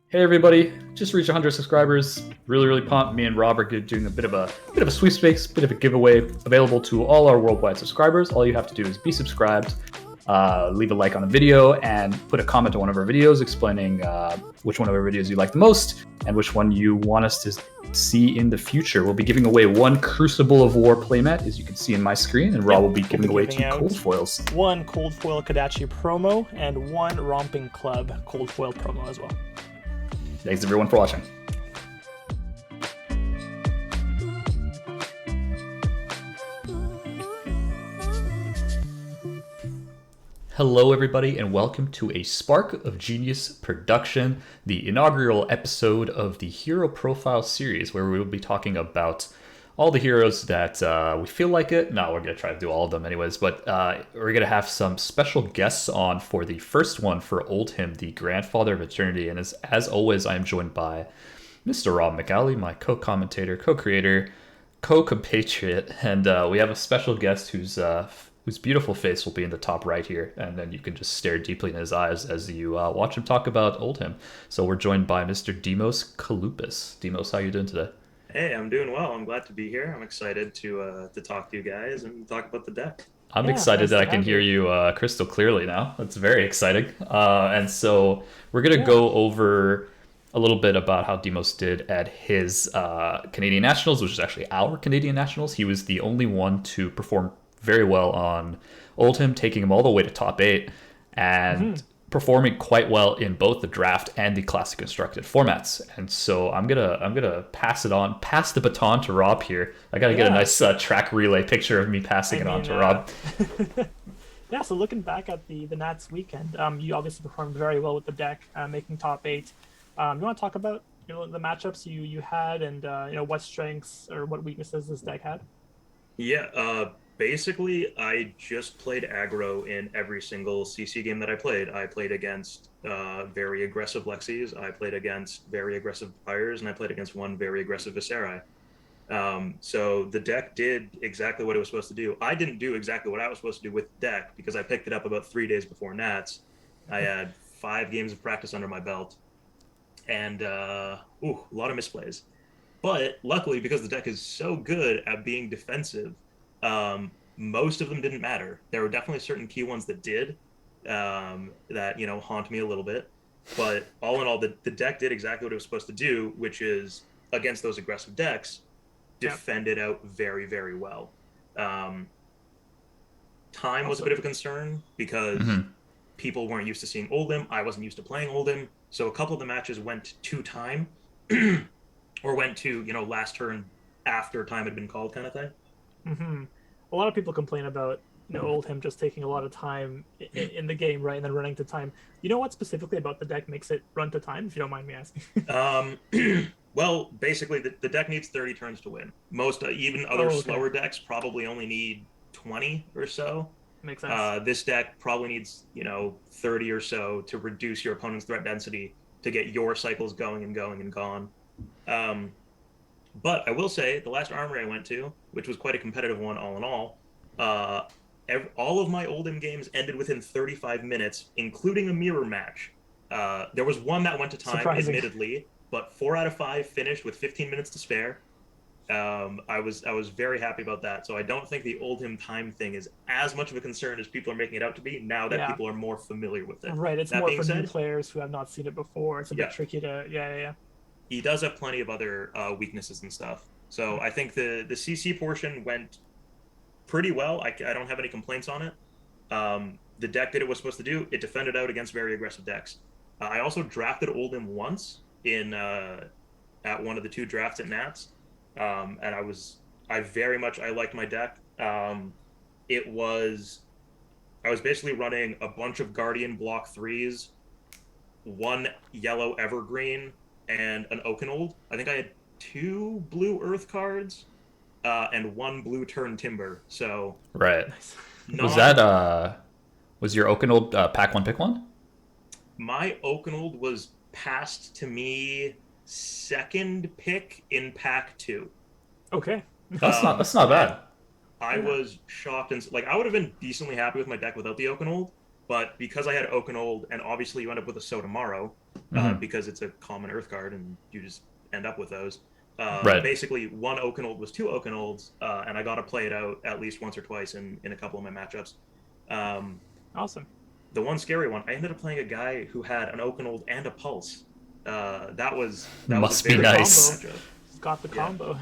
Hey everybody, just reached 100 subscribers. Really pumped. Me and Rob are doing a bit of a sweepstakes, bit of a giveaway available to all our worldwide subscribers. All you have to do is be subscribed, leave a like on the video, and put a comment on one of our videos explaining which one of our videos you like the most and which one you want us to see in the future. We'll be giving away one Crucible of War playmat, as you can see in my screen, and Rob will be giving away two cold foils. One cold foil Kodachi promo and one Romping Club cold foil promo as well. Thanks everyone for watching. Hello everybody and welcome to a Spark of Genius production, the inaugural episode of the Hero Profile series, where we will be talking about all the heroes that we feel like it. No, we're going to try to do all of them anyways, but we're going to have some special guests on for the first one for Oldhim, the Grandfather of Eternity. And as always, I am joined by Mr. Rob McAuley, my co-commentator, co-creator, co-compatriot, and we have a special guest whose beautiful face will be in the top right here, and then you can just stare deeply in his eyes as you watch him talk about Oldhim. So we're joined by Mr. Dimos Kalupis. Dimos, how are you doing today? Hey, I'm doing well. I'm gled to be here. I'm excited to talk to you guys and talk about the deck. I'm excited that I can hear you crystal clearly now. That's very exciting. And so we're going to go over a little bit about how Dimos did at his Canadian Nationals, which is actually our Canadian Nationals. He was the only one to perform very well on Oldhim, taking him all the way to top 8 and performing quite well in both the draft and the classic constructed formats. And so I'm gonna pass the baton to Rob here. I gotta get a nice track relay picture of me passing it on to Rob. Yeah, so looking back at the Nats weekend, you obviously performed very well with the deck, making top 8. You want to talk about the matchups you had and what strengths or what weaknesses this deck had? Yeah, basically, I just played aggro in every single CC game that I played. I played against very aggressive Lexis, I played against very aggressive Pyres, and I played against one very aggressive Viserai. So the deck did exactly what it was supposed to do. I didn't do exactly what I was supposed to do with the deck because I picked it up about 3 days before Nats. I had 5 games of practice under my belt, and a lot of misplays. But luckily, because the deck is so good at being defensive, most of them didn't matter. There were definitely certain key ones that did, that haunt me a little bit. But all in all, the deck did exactly what it was supposed to do, which is against those aggressive decks, defend it out very, very well. Time was a bit of a concern because people weren't used to seeing Oldhim. I wasn't used to playing Oldhim, so a couple of the matches went to time, or went to last turn after time had been called, kind of thing. A lot of people complain about Oldhim just taking a lot of time in the game, right, and then running to time. You know what specifically about the deck makes it run to time, if you don't mind me asking? Well, basically, the deck needs 30 turns to win. Most, even other slower decks probably only need 20 or so. Makes sense. This deck probably needs 30 or so to reduce your opponent's threat density to get your cycles going and gone. But I will say, the last armory I went to, which was quite a competitive one all in all of my Oldhim games ended within 35 minutes, including a mirror match. There was one that went to time, admittedly, but 4 out of 5 finished with 15 minutes to spare. I was very happy about that. So I don't think the Oldhim time thing is as much of a concern as people are making it out to be now that people are more familiar with it. Right, it's more for new players who have not seen it before. It's a bit tricky to, He does have plenty of other weaknesses and stuff. So I think the CC portion went pretty well. I don't have any complaints on it. The deck did what it was supposed to do. It defended out against very aggressive decks. I also drafted Oldhim once in at one of the 2 drafts at Nats. And I liked my deck. I was basically running a bunch of Guardian block 3s, 1 yellow Evergreen, and an Oakenold. I think I had 2 blue Earth cards, and 1 blue Turn Timber. So right, was your Oakenold pack 1 pick 1? My Oakenold was passed to me 2nd pick in pack 2. Okay, that's not bad. I was shocked, and I would have been decently happy with my deck without the Oakenold, but because I had Oakenold, and obviously you end up with a So Tomorrow, because it's a common Earth card, and you just end up with those. Right. Basically, one Oakenold was two Oakenolds, and I got to play it out at least once or twice in a couple of my matchups. Awesome. The one scary one, I ended up playing a guy who had an Oakenold and a Pulse. That was Must a be very nice. combo matchup. It's got the combo.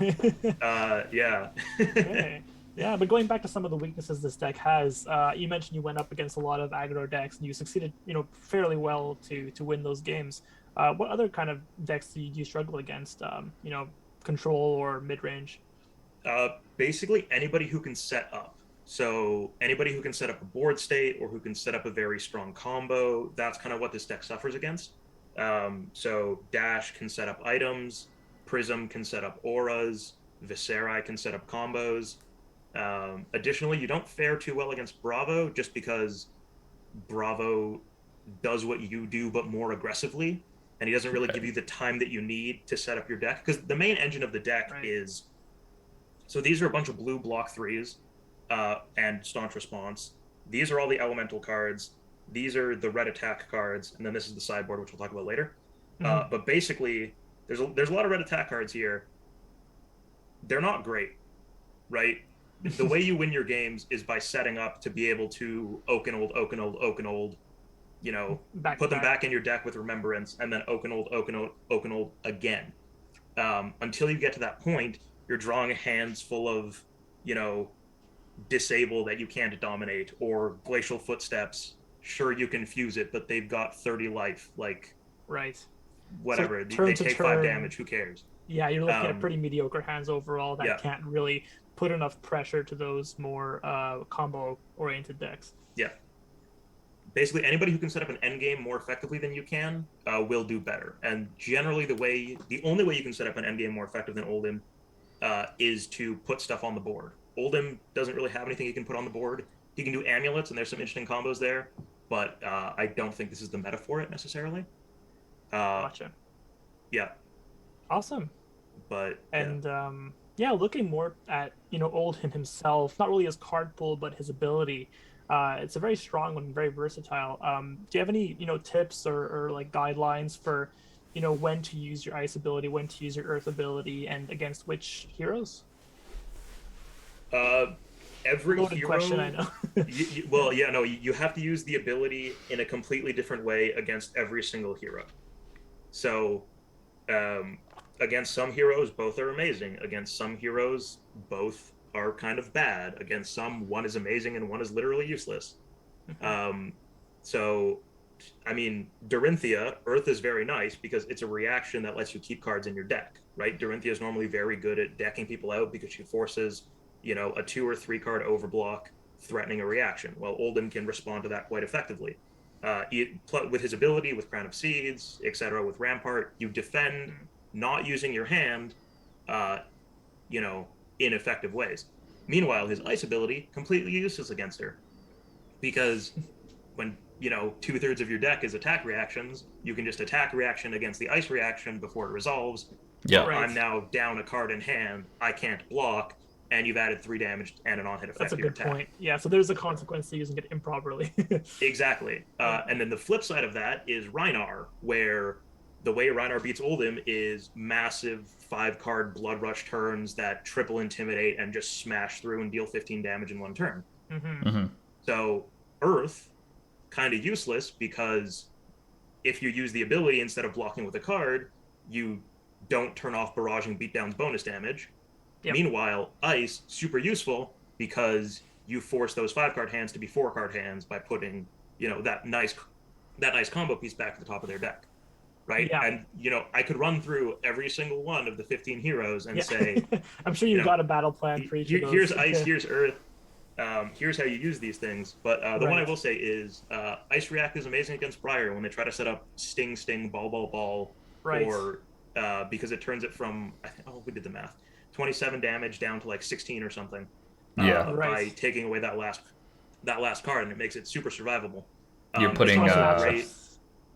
Yeah. Okay. Yeah, but going back to some of the weaknesses this deck has, you mentioned you went up against a lot of aggro decks and you succeeded, fairly well to win those games. What other kind of decks do you struggle against? Control or mid range? Basically, anybody who can set up. So anybody who can set up a board state or who can set up a very strong combo, that's kind of what this deck suffers against. So Dash can set up items, Prism can set up auras, Viserai can set up combos. Additionally, you don't fare too well against Bravo just because Bravo does what you do but more aggressively, and he doesn't really give you the time that you need to set up your deck, because the main engine of the deck is, so these are a bunch of blue block threes and Staunch Response. These are all the elemental cards. These are the red attack cards, and then this is the sideboard, which we'll talk about later. But basically, there's a lot of red attack cards here. They're not great, right? The way you win your games is by setting up to be able to Oakenold, put them back in your deck with Remembrance, and then Oakenold again. Until you get to that point, you're drawing hands full of, Disable that you can't dominate, or Glacial Footsteps. Sure, you can fuse it, but they've got 30 life. Whatever. So they take 5 damage. Who cares? Yeah, you're looking at pretty mediocre hands overall that can't really put enough pressure to those more combo-oriented decks. Yeah. Basically, anybody who can set up an endgame more effectively than you can will do better. And generally, the only way you can set up an endgame more effective than Oldhim is to put stuff on the board. Oldhim doesn't really have anything he can put on the board. He can do amulets, and there's some interesting combos there, but I don't think this is the meta for it necessarily. Gotcha. Yeah. Awesome. But looking more at Oldhim himself, not really his card pool, but his ability. It's a very strong one, very versatile. Do you have any tips or like guidelines for when to use your ice ability, when to use your earth ability, and against which heroes? Every Loaded hero. Question, I know. You have to use the ability in a completely different way against every single hero. So, against some heroes, both are amazing. Against some heroes, both are kind of bad. Against some, one is amazing and one is literally useless. Dorinthia, Earth is very nice because it's a reaction that lets you keep cards in your deck, right? Dorinthia is normally very good at decking people out because she forces, a 2 or 3 card overblock threatening a reaction. Well, Oldhim can respond to that quite effectively. With his ability, with Crown of Seeds, etc., with Rampart, you defend not using your hand, in effective ways. Meanwhile, his ice ability, completely useless against her. Because when, 2/3 of your deck is attack reactions, you can just attack reaction against the ice reaction before it resolves. Yeah. I'm now down a card in hand, I can't block, and you've added 3 damage and an on-hit effect. That's a to your good attack. point. Yeah, so there's a consequence to using it improperly. Exactly. And then the flip side of that is Rhinar, where the way Rhinar beats Oldhim is massive 5-card Blood Rush turns that triple intimidate and just smash through and deal 15 damage in one turn. So Earth, kind of useless because if you use the ability instead of blocking with a card, you don't turn off barraging beatdown's bonus damage. Yep. Meanwhile, Ice, super useful because you force those 5-card hands to be 4-card hands by putting, that nice combo piece back to the top of their deck, right? Yeah. And I could run through every single one of the 15 heroes and say, I'm sure you've got a battle plan for each of those. Here's Ice, here's Earth. Here's how you use these things. But the one I will say is Ice React is amazing against Briar when they try to set up Sting, Ball, or because it turns it from, we did the math, 27 damage down to like 16 or something. By taking away that last card, and it makes it super survivable. You're putting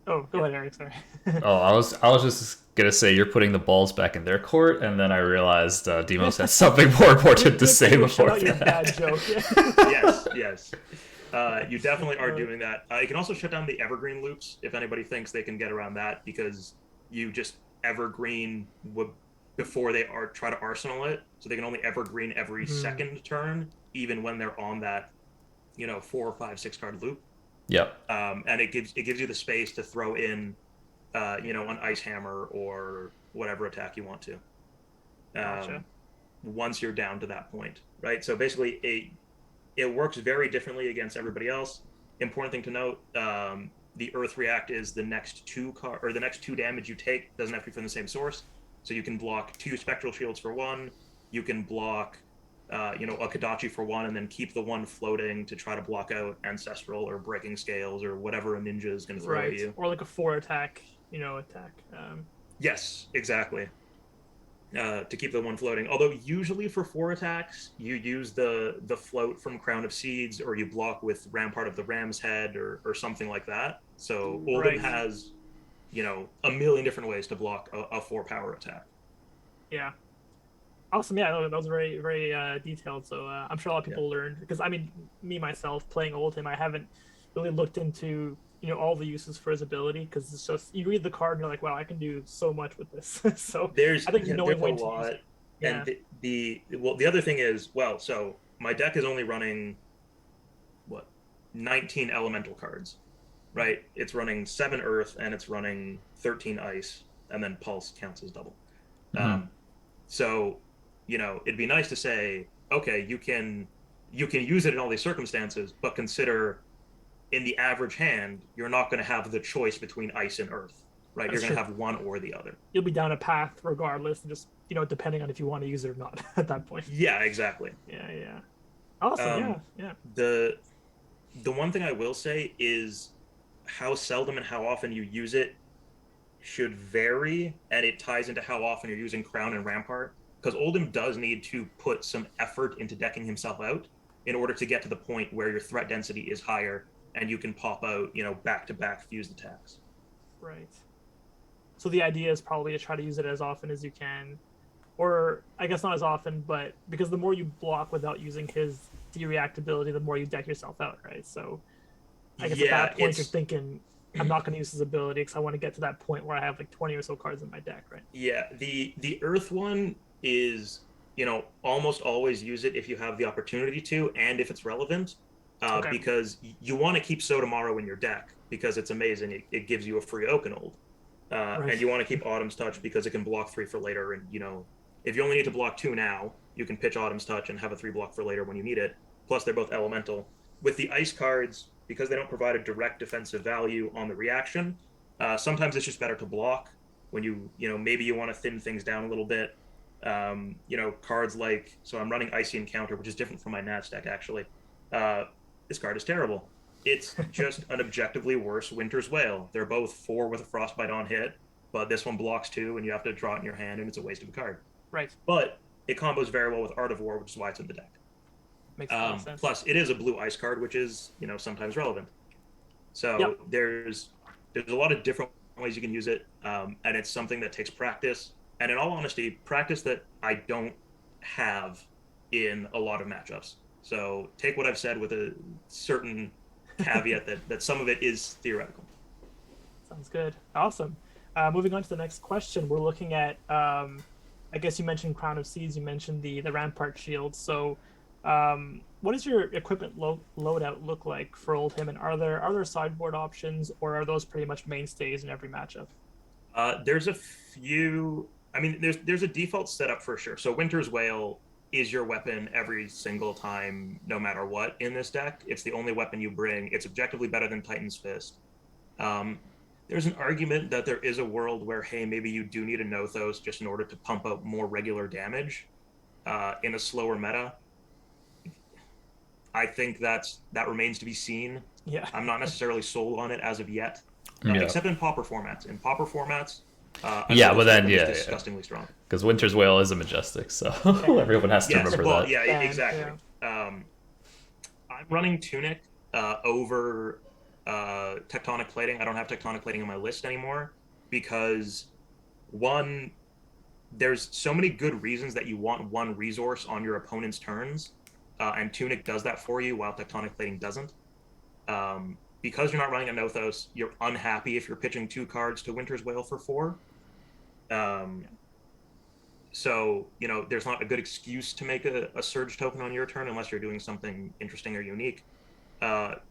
Oh, go ahead, Eric. Sorry. I was just gonna say you're putting the balls back in their court, and then I realized Dimos had something more important to say before that. Bad joke. Yes. You definitely are Alright. doing that. You can also shut down the evergreen loops if anybody thinks they can get around that, because you just evergreen before they are try to arsenal it, so they can only evergreen every Mhm. second turn, even when they're on that 4, 5, 6 card loop. Yep. And it gives you the space to throw in an ice hammer or whatever attack you want to. Gotcha. Um, Once you're down to that point, right? So basically, it works very differently against everybody else. Important thing to note: the Earth React is the next two damage you take doesn't have to be from the same source. So you can block 2 spectral shields for one. You can block, a Kadachi for one, and then keep the one floating to try to block out Ancestral or Breaking Scales or whatever a ninja is going to throw at Right. you. Or like a 4 attack, attack. Yes, exactly. To keep the one floating. Although usually for 4 attacks, you use the float from Crown of Seeds, or you block with Rampart of the Ram's Head, or something like that. So Oldhim Right. has a million different ways to block a 4 power attack. Yeah. Awesome. Yeah, that was very, very detailed. So I'm sure a lot of Yeah. people learned because I mean, me myself playing Oldhim, I haven't really looked into all the uses for his ability because it's just you read the card and you're like, wow, I can do so much with this. So I think knowing There's a when to use lot, it. and Yeah. the other thing is, well, so my deck is only running what 19 elemental cards, Mhm. right? It's running 7 earth and it's running 13 ice, and then pulse counts as double. Hmm. Um, so, it'd be nice to say, okay, you can use it in all these circumstances, but consider in the average hand, you're not going to have the choice between ice and earth, right? You're That's going to true. have one or the other. You'll be down a path regardless, and just depending on if you want to use it or not at that point. Yeah, exactly. Yeah. Yeah. Awesome. Um, Yeah. Yeah. the the one thing I will say is how seldom and how often you use it should vary, and it ties into how often you're using Crown and Rampart. Because Oldhim does need to put some effort into decking himself out in order to get to the point where your threat density is higher and you can pop out, back to back fused attacks. Right. So the idea is probably to try to use it as often as you can, or I guess not as often, but because the more you block without using his de-reactability, the more you deck yourself out, right? So I guess at Yeah, that point you're it's thinking, I'm not going to use his ability because I want to get to that point where I have like 20 or so cards in my deck, right? yeah, the Earth one is, almost always use it if you have the opportunity to and if it's relevant. Okay. Because you want to keep Sotomaro in your deck because it's amazing. It gives you a free Oakenold. And Right. you want to keep Autumn's Touch because it can block 3 for later. And, if you only need to block 2 now, you can pitch Autumn's Touch and have a 3 block for later when you need it. Plus, they're both elemental. With the ice cards, because they don't provide a direct defensive value on the reaction, sometimes it's just better to block when maybe you want to thin things down a little bit. Cards like, so I'm running Icy Encounter, which is different from my Nats deck, actually. Uh, this card is terrible. It's just an objectively worse Winter's Whale. They're both 4 with a Frostbite on hit, but this one blocks 2, and you have to draw it in your hand, and it's a waste of a card. Right. But it combos very well with Art of War, which is why it's in the deck. Makes a lot of sense. Plus, it is a blue ice card, which is sometimes relevant. Yep. So there's a lot of different ways you can use it, and it's something that takes practice. And in all honesty, practice that I don't have in a lot of matchups. So take what I've said with a certain caveat that some of it is theoretical. Sounds good. Awesome. Moving on to the next question, we're looking at. I guess you mentioned Crown of Seas. You mentioned the Rampart Shield. So, what does your equipment loadout look like for Oldhim? And are there sideboard options, or are those pretty much mainstays in every matchup? There's a few. I mean, there's a default setup for sure. So Winter's Whale is your weapon every single time, no matter what in this deck. It's the only weapon you bring. It's objectively better than Titan's Fist. Um, there's an argument that there is a world where, hey, maybe you do need a Nothos just in order to pump out more regular damage in a slower meta. I think that remains to be seen. Yeah. I'm not necessarily sold on it as of yet, Yeah. except in pauper formats. In pauper formats, I Yeah, think but this then weapon is yeah, disgustingly strong. because Winter's Whale is a majestic, so Can. everyone has to Yes, remember well, that. yeah, Can. exactly. Yeah. I'm running Tunic over Tectonic Plating. I don't have Tectonic Plating on my list anymore because one, there's so many good reasons that you want one resource on your opponent's turns, and Tunic does that for you while Tectonic Plating doesn't. Because you're not running a Nothos, you're unhappy if you're pitching 2 cards to Winter's Wail for 4. Um, so, there's not a good excuse to make a Surge token on your turn unless you're doing something interesting or unique.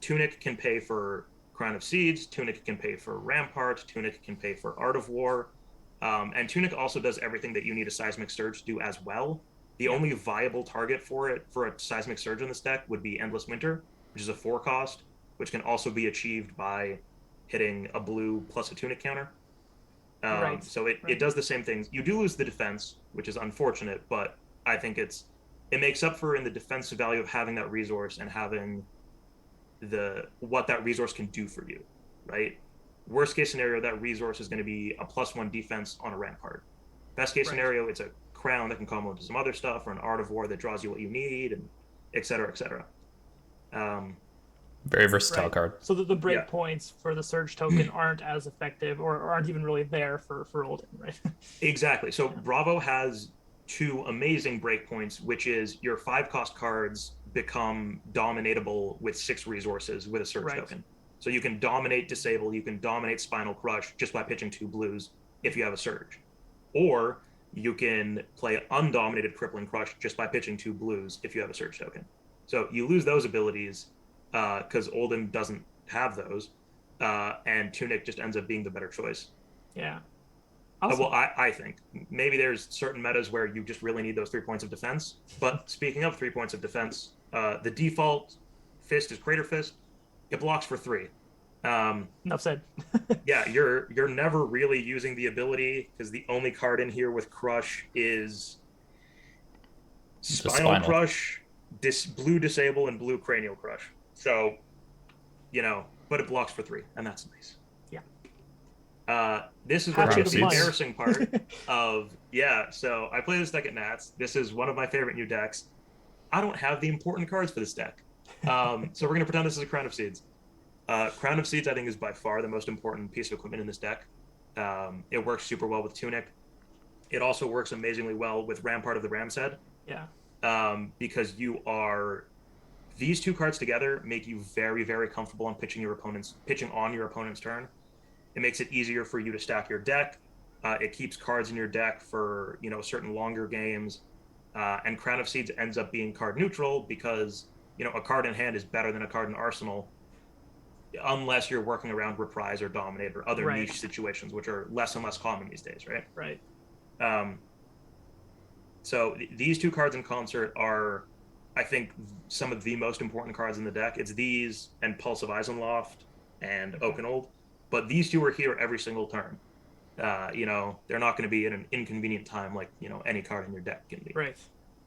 Tunic can pay for Crown of Seeds, Tunic can pay for Rampart, Tunic can pay for Art of War, and Tunic also does everything that you need a Seismic Surge to do as well. The only viable target for a Seismic Surge in this deck would be Endless Winter, which is a 4 cost, which can also be achieved by hitting a blue plus a Tunic counter. So it does the same things. You do lose the defense, which is unfortunate, but I think it makes up for in the defensive value of having that resource and having what that resource can do for you, right? Worst case scenario, that resource is going to be a +1 defense on a Rampart. Best case scenario, it's a Crown that can combo into some other stuff, or an Art of War that draws you what you need, and et cetera, et cetera. Very versatile card. So the break points for the Surge token aren't as effective, or aren't even really there for Oldhim, right? Exactly. So Bravo has 2 amazing breakpoints, which is your 5-cost cards become dominatable with 6 resources with a Surge token. So you can dominate Disable, you can dominate Spinal Crush just by pitching 2 blues if you have a Surge. Or you can play Undominated Crippling Crush just by pitching 2 blues if you have a Surge token. So you lose those abilities because Oldhim doesn't have those, and Tunic just ends up being the better choice. Yeah. Awesome. Well, I think maybe there's certain metas where you just really need those 3 points of defense. But speaking of 3 points of defense, the default fist is Crater Fist. It blocks for 3. Enough said. Yeah, you're never really using the ability because the only card in here with Crush is Spinal Crush, Blue Disable, and Blue Cranial Crush. So, but it blocks for 3, and that's nice. This is where the embarrassing part of so I play this deck at Nats. This is one of my favorite new decks. I don't have the important cards for this deck. So we're going to pretend this is a Crown of Seeds. Crown of Seeds, I think, is by far the most important piece of equipment in this deck. It works super well with Tunic. It also works amazingly well with Rampart of the Ram's Head. Yeah. Because these 2 cards together make you very, very comfortable on pitching on your opponent's turn. It makes it easier for you to stack your deck. It keeps cards in your deck for certain longer games. And Crown of Seeds ends up being card neutral because a card in hand is better than a card in arsenal, unless you're working around Reprise or Dominate or other niche situations, which are less and less common these days, right? Right. So these 2 cards in concert are, I think, some of the most important cards in the deck. It's these and Pulse of Eisenloft and Oaken. But these 2 are here every single turn. They're not going to be at an inconvenient time like, any card in your deck can be. Right.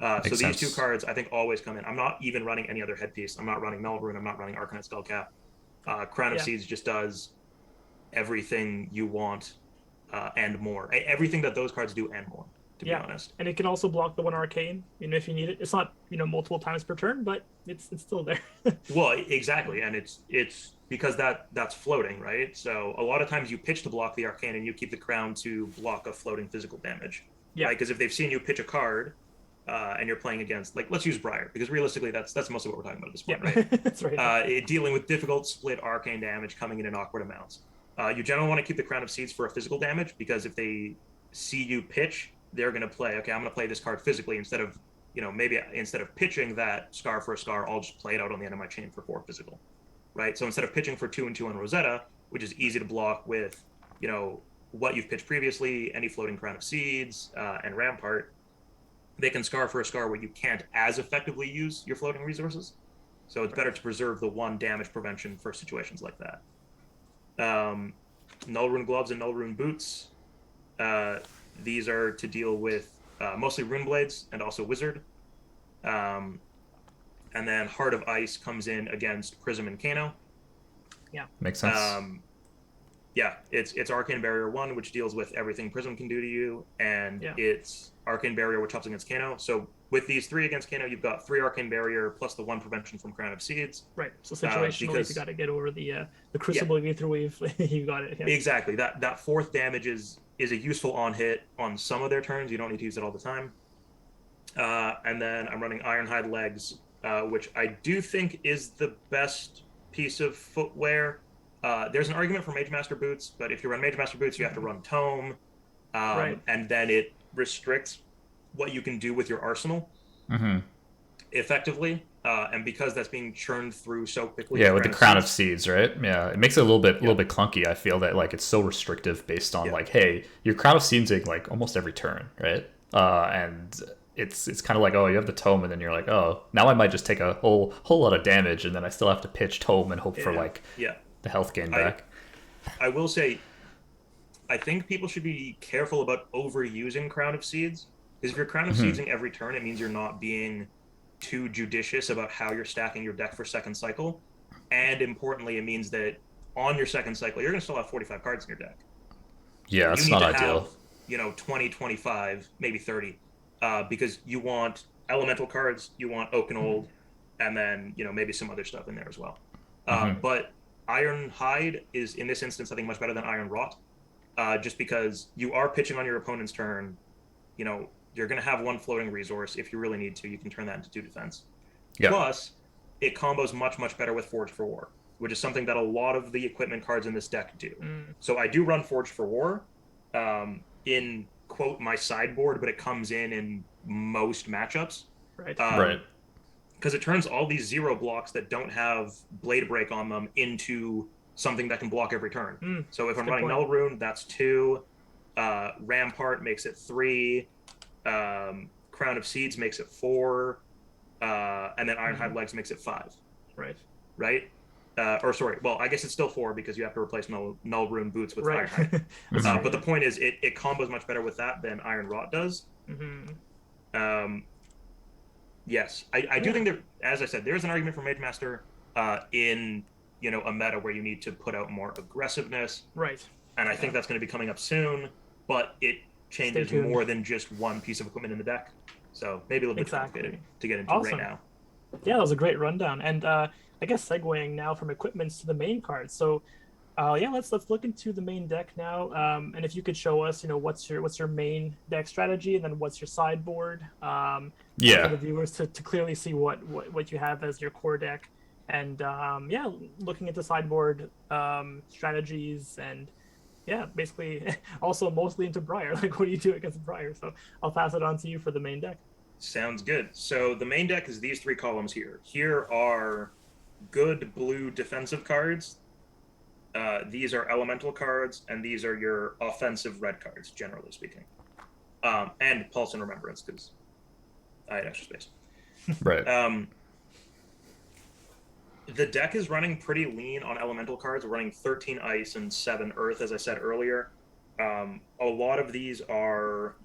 So these 2 cards, I think, always come in. I'm not even running any other headpiece. I'm not running Melrune. I'm not running Arcanite Skullcap. Crown of Seeds just does everything you want and more. Everything that those cards do and more, to be honest. And it can also block the 1 Arcane, if you need it. It's not, multiple times per turn, but it's still there. Well, exactly. And it's because that's floating, right? So a lot of times you pitch to block the Arcane and you keep the Crown to block a floating physical damage. Yeah. Right? Because if they've seen you pitch a card and you're playing against, let's use Briar, because realistically that's mostly what we're talking about at this point, right? That's right. Dealing with difficult split Arcane damage coming in awkward amounts. You generally want to keep the Crown of Seeds for a physical damage, because if they see you pitch, they're going to play, okay, I'm going to play this card physically instead of, maybe instead of pitching that Scar for a Scar, I'll just play it out on the end of my chain for 4 physical. Right? So instead of pitching for 2 and 2 on Rosetta, which is easy to block with, what you've pitched previously, any floating Crown of Seeds, and Rampart, they can Scar for a Scar where you can't as effectively use your floating resources. So it's better to preserve the 1 damage prevention for situations like that. Null Rune Gloves and Null Rune Boots. These are to deal with mostly Rune Blades and also Wizard. And then Heart of Ice comes in against Prism and Kano. Yeah. Makes sense. It's Arcane Barrier 1, which deals with everything Prism can do to you, and it's Arcane Barrier, which helps against Kano. So with these 3 against Kano, you've got 3 Arcane Barrier plus the 1 prevention from Crown of Seeds. Right. So situationally, if you got to get over the Crucible Aether Weave, you got it. Yeah. Exactly. That 4th damage is a useful on hit on some of their turns. You don't need to use it all the time. And then I'm running Ironhide Legs, which I do think is the best piece of footwear. There's an argument for Mage Master boots, but if you run Mage Master boots, you have to run Tome, Right. and then it restricts what you can do with your arsenal effectively. And because that's being churned through so quickly, Yeah, with the Crown of Seeds, right? Yeah, it makes it a little bit clunky. I feel that like it's so restrictive based on like, hey, your Crown of Seeds like almost every turn, right? And it's kind of like, oh, you have the Tome, and then you're like, oh, now I might just take a whole lot of damage, and then I still have to pitch Tome and hope for like the health gain back. I will say, I think people should be careful about overusing Crown of Seeds, because if you're Crown of Seedsing every turn, it means you're not being too judicious about how you're stacking your deck for second cycle. And importantly, it means that on your second cycle, you're going to still have 45 cards in your deck. Yeah, that's not ideal. Have, 20, 25, maybe 30, because you want elemental cards, you want Oaken Old, and then, maybe some other stuff in there as well. But Iron Hide is, in this instance, I think much better than Iron Rot, just because you are pitching on your opponent's turn. You're going to have one floating resource. If you really need to, you can turn that into 2 defense. Yep. Plus, it combos much, much better with Forge for War, which is something that a lot of the equipment cards in this deck do. So I do run Forge for War in, quote, my sideboard, but it comes in most matchups. Right. Right. Because it turns all these 0 blocks that don't have Blade Break on them into something that can block every turn. So if I'm running Null Rune, that's 2. Rampart makes it 3. Crown of Seeds makes it 4, and then Ironhide Legs makes it 5. Right. Well, I guess it's still 4 because you have to replace Null Rune boots with Ironhide. But the point is, it combos much better with that than Iron Rot does. Yes, I do think that, as I said, there's an argument for Mage Master in a meta where you need to put out more aggressiveness. Right. And I think that's going to be coming up soon, but it changes more than just one piece of equipment in the deck. So maybe a little bit complicated to get into right now. Yeah, that was a great rundown. And I guess segueing now from equipments to the main cards. So let's look into the main deck now. And if you could show us, what's your main deck strategy, and then what's your sideboard. For the viewers to clearly see what you have as your core deck. And looking at the sideboard strategies, and basically also mostly into Briar. Like, what do you do against Briar? So I'll pass it on to you for the main deck. Sounds good. So the main deck is these 3 columns here. Here are good blue defensive cards. These are elemental cards, and these are your offensive red cards, generally speaking. And Pulse and Remembrance, because I had extra space. Right. The deck is running pretty lean on elemental cards. We're running 13 ice and 7 earth, as I said earlier. A lot of these are,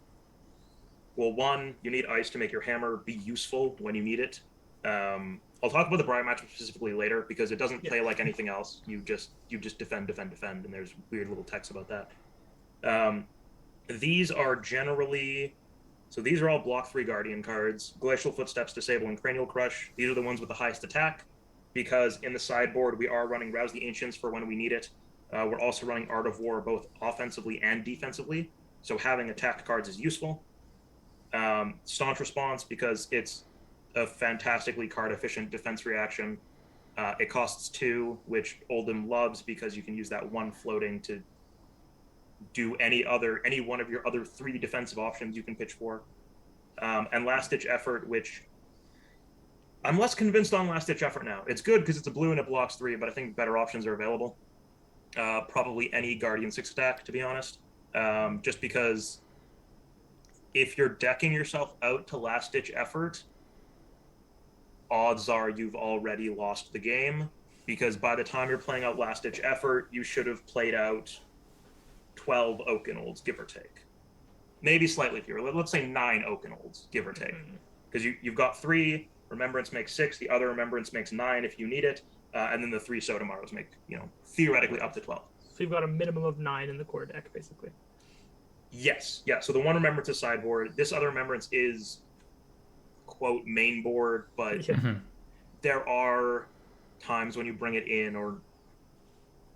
well, 1, you need ice to make your hammer be useful when you need it. I'll talk about the Briar matchup specifically later, because it doesn't play like anything else. You just defend, and there's weird little text about that. These are generally... So these are all block 3 Guardian cards. Glacial Footsteps, Disable, and Cranial Crush. These are the ones with the highest attack, because in the sideboard we are running Rouse the Ancients for when we need it. We're also running Art of War both offensively and defensively, so having attacked cards is useful. Staunch Response, because it's a fantastically card-efficient defense reaction. It costs 2, which Oldhim loves, because you can use that 1 floating to do any one of your other 3 defensive options you can pitch for. And Last Ditch Effort, which I'm less convinced on Last Ditch Effort now. It's good because it's a blue and it blocks 3, but I think better options are available. Probably any Guardian 6 attack, to be honest. Just because if you're decking yourself out to Last Ditch Effort, odds are you've already lost the game, because by the time you're playing out Last Ditch Effort, you should have played out 12 Oaken Olds, give or take. Maybe slightly fewer. Let's say 9 Oaken Olds, give or take. Because you've got 3, Remembrance makes 6, the other Remembrance makes 9 if you need it, and then the 3 Sotomaros make, theoretically up to 12. So you've got a minimum of 9 in the core deck, basically. Yes, yeah. So the 1 Remembrance is sideboard. This other Remembrance is, quote, main board, but there are times when you bring it in, or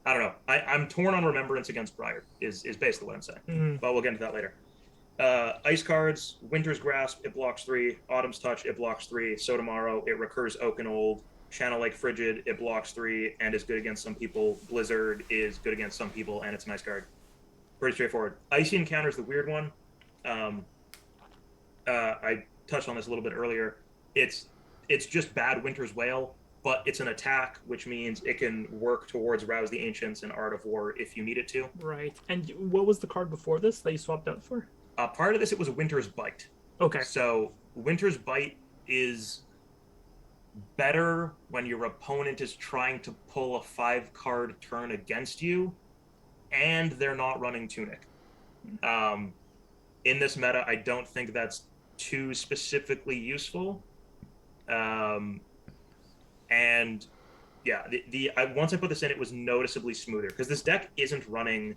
I don't know. I'm torn on Remembrance against Briar, is basically what I'm saying. But we'll get into that later. Ice cards, Winter's Grasp, it blocks 3. Autumn's Touch, it blocks 3. Sotomaro, it recurs Oaken Old. Channel like Frigid, it blocks 3 and is good against some people. Blizzard is good against some people, and it's a nice card. Pretty straightforward. Icy Encounter is the weird one. I touched on this a little bit earlier. It's just bad Winter's Wail, but it's an attack, which means it can work towards Rouse the Ancients and Art of War if you need it to. Right. And what was the card before this that you swapped out for? Prior to this, it was Winter's Bite. Okay. So Winter's Bite is better when your opponent is trying to pull a 5-card turn against you and they're not running Tunic. In this meta, I don't think that's too specifically useful. And yeah, once I put this in, it was noticeably smoother because this deck isn't running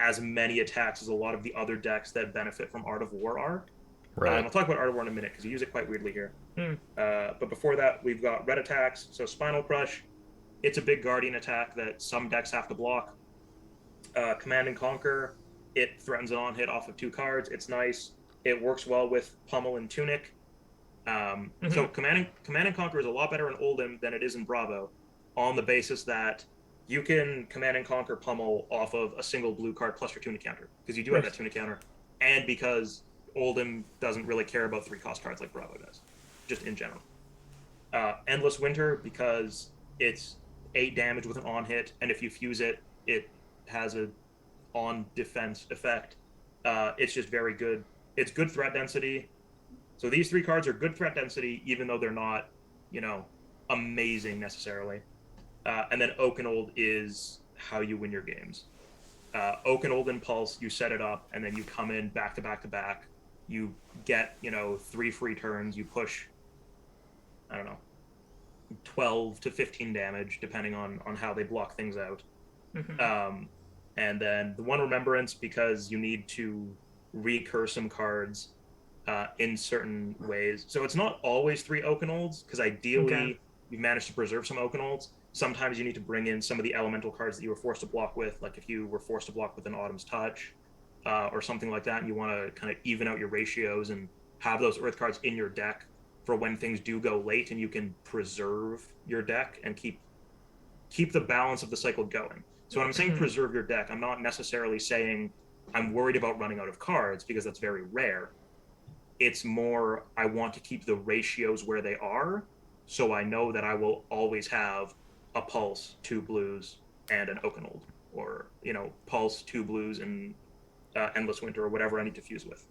as many attacks as a lot of the other decks that benefit from Art of War are. Right. I'll talk about Art of War in a minute because you use it quite weirdly here. But before that, we've got red attacks. So Spinal Crush, it's a big Guardian attack that some decks have to block. Command and Conquer, it threatens an on-hit off of 2 cards. It's nice. It works well with Pummel and Tunic. So Command and Conquer is a lot better in Oldhim than it is in Bravo, on the basis that you can Command and Conquer Pummel off of a single blue card plus your Tunic counter, because you do have that Tunic counter, and because Oldhim doesn't really care about 3-cost cards like Bravo does, just in general. Endless Winter, because it's 8 damage with an on-hit, and if you fuse it, it has a on-defense effect. It's just very good. It's good threat density. So these 3 cards are good threat density, even though they're not, amazing necessarily. And then Oaken Old is how you win your games. Oaken Old Impulse, you set it up, and then you come in back to back to back. You get, 3 free turns. You push, 12 to 15 damage, depending on how they block things out. And then the one Remembrance, because you need to recur some cards in certain ways. So it's not always 3 Oaken Olds, because ideally you've managed to preserve some Oaken Olds. Sometimes you need to bring in some of the elemental cards that you were forced to block with, like if you were forced to block with an Autumn's Touch or something like that, and you want to kind of even out your ratios and have those Earth cards in your deck for when things do go late, and you can preserve your deck and keep the balance of the cycle going. So when I'm saying preserve your deck, I'm not necessarily saying I'm worried about running out of cards, because that's very rare. It's more, I want to keep the ratios where they are, so I know that I will always have a Pulse, 2 blues, and an Oaken Old, or Pulse, 2 blues, and Endless Winter, or whatever I need to fuse with.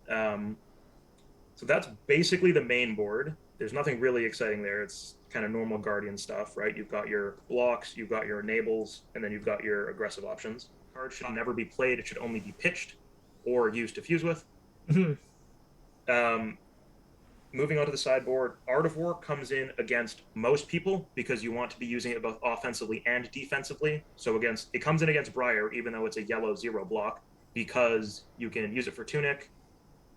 So that's basically the main board. There's nothing really exciting there. It's kind of normal Guardian stuff, right? You've got your blocks, you've got your enables, and then you've got your aggressive options. Card should never be played. It should only be pitched or used to fuse with. Moving on to the sideboard, Art of War comes in against most people because you want to be using it both offensively and defensively. So it comes in against Briar, even though it's a yellow 0 block, because you can use it for Tunic,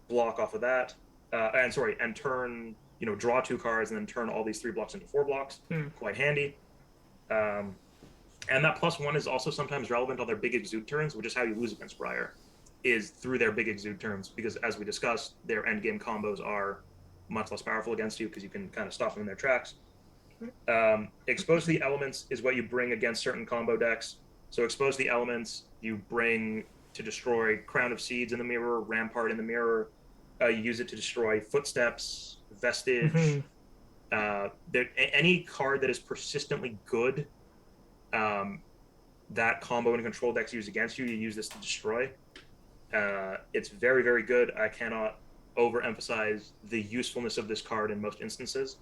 block off of that, and turn, draw 2 cards and then turn all these 3 blocks into 4 blocks. Quite handy. And that +1 is also sometimes relevant on their big exude turns, which is how you lose against Briar, is through their big exude turns, because as we discussed, their endgame combos are much less powerful against you because you can kind of stop them in their tracks. Expose the Elements is what you bring against certain combo decks. So Expose the Elements you bring to destroy Crown of Seeds in the mirror, Rampart in the mirror. You use it to destroy Footsteps, Vestige. Any card that is persistently good that combo and control decks use against you, you use this to destroy. It's very, very good. I cannot overemphasize the usefulness of this card in most instances.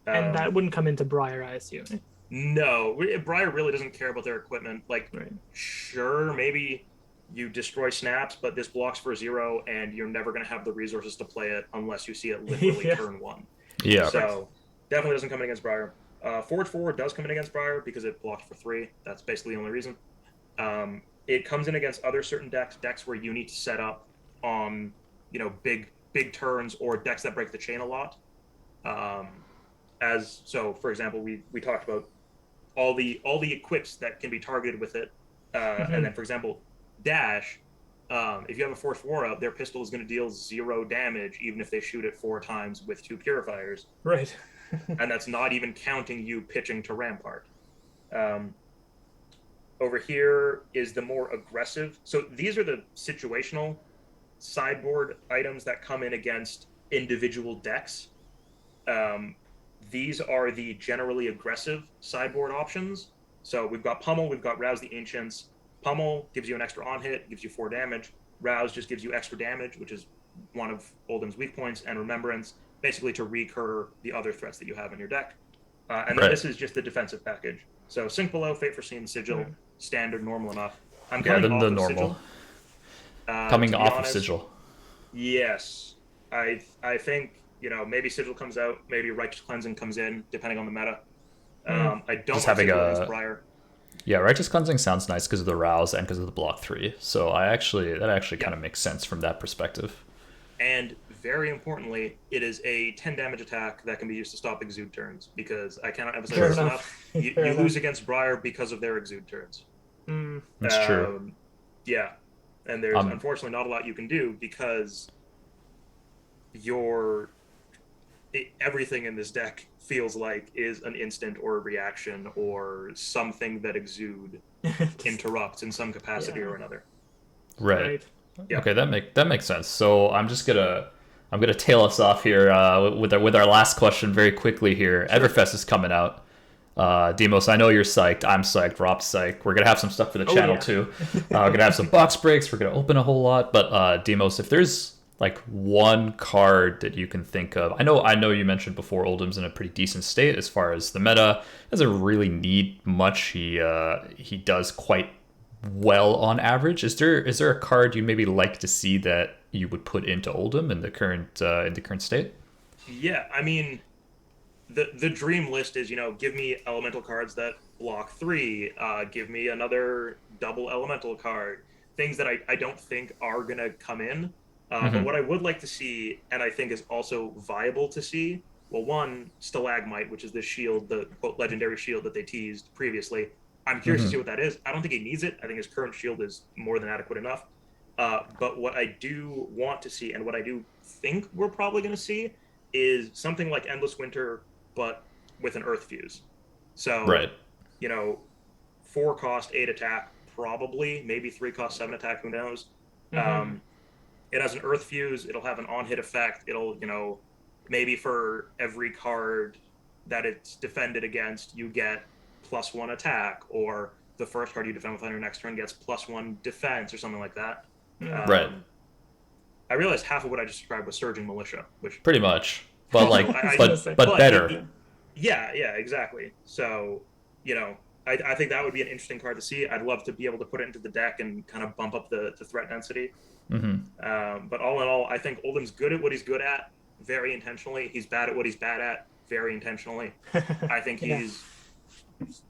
And that wouldn't come into Briar, I assume. No, Briar really doesn't care about their equipment. Sure, maybe you destroy Snaps, but this blocks for 0, and you're never going to have the resources to play it unless you see it literally turn 1. Yeah. So definitely doesn't come in against Briar. Forge Forward does come in against Briar because it blocked for 3. That's basically the only reason. It comes in against other certain decks where you need to set up on big turns, or decks that break the chain a lot. For example, we talked about all the equips that can be targeted with it, and then for example, Dash. If you have a Force 4 out, their pistol is going to deal 0 damage even if they shoot it 4 times with 2 purifiers. Right. And that's not even counting you pitching to Rampart. Um, Over here is the more aggressive. So these are the situational sideboard items that come in against individual decks. Um, these are the generally aggressive sideboard options. So we've got Pummel, we've got Rouse the Ancients. Pummel gives you an extra on hit, gives you 4 damage. Rouse just gives you extra damage, which is one of Oldhim's weak points, and Remembrance, basically to recur the other threats that you have in your deck. And then this is just the defensive package. So Sink Below, Fate Foreseen, Sigil, standard, normal enough. I'm coming off the of normal. Sigil. Coming off honest, of Sigil. Yes. I think, maybe Sigil comes out, maybe Righteous Cleansing comes in, depending on the meta. I don't Just have having Sigil against Briar. Yeah, Righteous Cleansing sounds nice because of the Rouse and because of the block 3. So that actually kind of makes sense from that perspective. And very importantly, it is a 10 damage attack that can be used to stop Exude turns, because I cannot emphasize this enough. You lose against Briar because of their Exude turns. That's true. Yeah. And there's unfortunately not a lot you can do, because everything in this deck feels like is an instant or a reaction or something that Exude interrupts in some capacity or another. Right. Yeah. Okay, that makes sense. So I'm gonna tail us off here with our last question very quickly here. Sure. Everfest is coming out. Dimos, I know you're psyched. I'm psyched. Rob's psyched. We're gonna have some stuff for the channel too. We're gonna have some box breaks. We're gonna open a whole lot. But Dimos, if there's like one card that you can think of, I know you mentioned before Oldhim's in a pretty decent state as far as the meta. Doesn't really need much. He does quite well on average. Is there a card you maybe like to see that you would put into Oldhim in the current state? Yeah, I mean, the dream list is, give me elemental cards that block 3, give me another double elemental card, things that I don't think are gonna come in. But what I would like to see, and I think is also viable to see, well, one, Stalagmite, which is the shield, the quote legendary shield that they teased previously. I'm curious to see what that is. I don't think he needs it. I think his current shield is more than adequate enough. But what I do want to see, and what I do think we're probably going to see, is something like Endless Winter, but with an Earth Fuse. So, 4 cost, 8 attack, probably, maybe 3 cost, 7 attack, who knows. It has an Earth Fuse. It'll have an on-hit effect. It'll, maybe for every card that it's defended against, you get +1 attack, or the first card you defend with on your next turn gets +1 defense, or something like that. Right. I realized half of what I just described was Surging Militia, which pretty much, but but better. Yeah, exactly. So, I think that would be an interesting card to see. I'd love to be able to put it into the deck and kind of bump up the threat density. But all in all, I think Oldhim's good at what he's good at, very intentionally. He's bad at what he's bad at, very intentionally. I think he's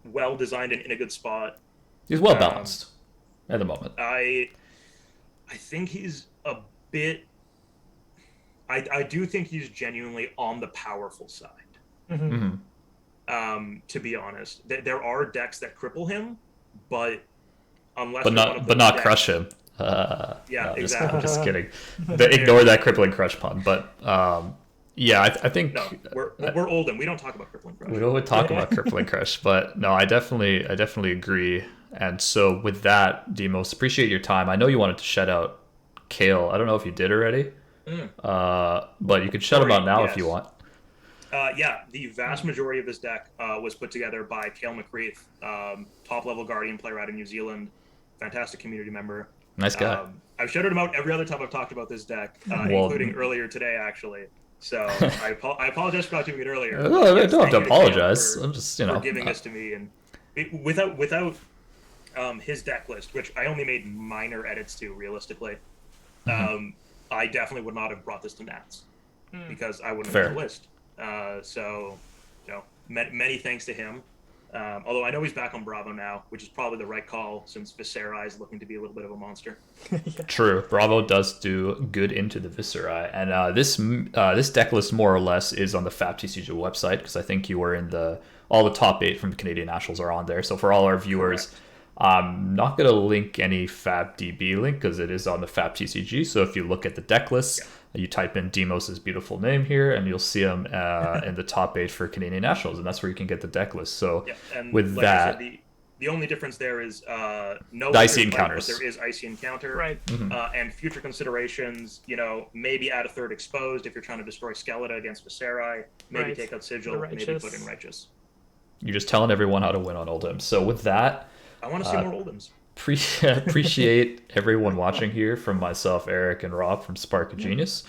well designed and in a good spot. He's well balanced at the moment. I think he's a bit. I do think he's genuinely on the powerful side. To be honest, there are decks that cripple him, but not crush him. Exactly. Just kidding. Ignore that crippling crush pun. But I think we're Oldhim. We don't talk about crippling crush. We don't talk about crippling crush, but no, I definitely agree. And so with that, Dimos, appreciate your time. I know you wanted to shout out Kale. I don't know if you did already, but you could shout him out now if you want. The vast majority of this deck was put together by Kale McCreath, top level Guardian player out of New Zealand, fantastic community member. Nice guy. I've shouted him out every other time I've talked about this deck, including earlier today, actually. So I apologize for not doing it earlier. No, I don't have to apologize. I'm just for giving this to me, and without his deck list, which I only made minor edits to, realistically, I definitely would not have brought this to Nats because I wouldn't have made the list. So, many thanks to him. Although I know he's back on Bravo now, which is probably the right call since Viscera is looking to be a little bit of a monster. True. Bravo does do good into the Viscera. And this deck list, more or less, is on the FabTCG website, because I think you were in all the top 8 from the Canadian Nationals are on there. So for all our viewers, I'm not going to link any FabDB link because it is on the Fab TCG. So if you look at the deck list, you type in Dimos' beautiful name here, and you'll see him in the top 8 for Canadian Nationals, and that's where you can get the deck list. So and with like that, I said, the only difference there is no icy fight, encounters. but there is icy encounter, Right. And future considerations. Maybe add a third exposed if you're trying to destroy Skeleton against Viserai. Maybe take out Sigil. Maybe put in Righteous. You're just telling everyone how to win on Oldhim. So with that, I want to see more Oldhims. Appreciate everyone watching here, from myself, Eric, and Rob from Spark of Genius.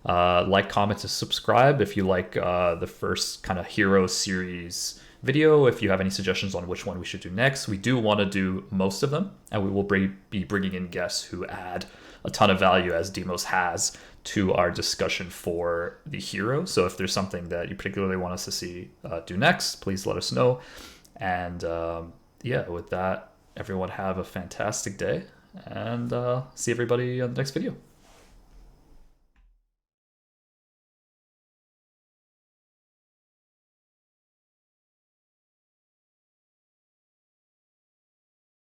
Like, comment, and subscribe if you like the first kind of Hero series video. If you have any suggestions on which one we should do next, we do want to do most of them, and we will be bringing in guests who add a ton of value, as Dimos has, to our discussion for the Hero. So if there's something that you particularly want us to see do next, please let us know. And with that, everyone have a fantastic day, and see everybody on the next video.